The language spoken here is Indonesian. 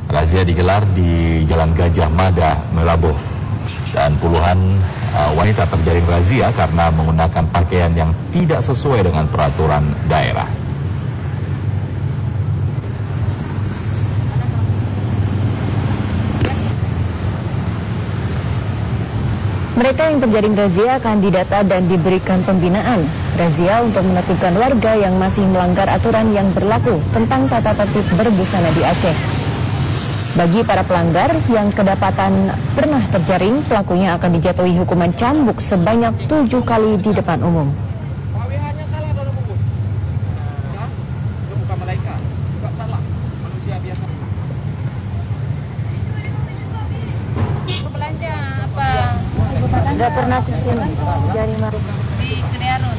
Razia digelar di Jalan Gajah Mada, Melaboh, dan puluhan wanita terjaring razia karena menggunakan pakaian yang tidak sesuai dengan peraturan daerah. Mereka yang terjaring razia akan didata dan diberikan pembinaan. Razia untuk menertibkan warga yang masih melanggar aturan yang berlaku tentang tata tertib berbusana di Aceh. Bagi para pelanggar yang kedapatan pernah terjaring, pelakunya akan dijatuhi hukuman cambuk sebanyak 7 kali di depan umum. Belanja apa? Tidak pernah ke sini, dari mana? Di Kedeanun.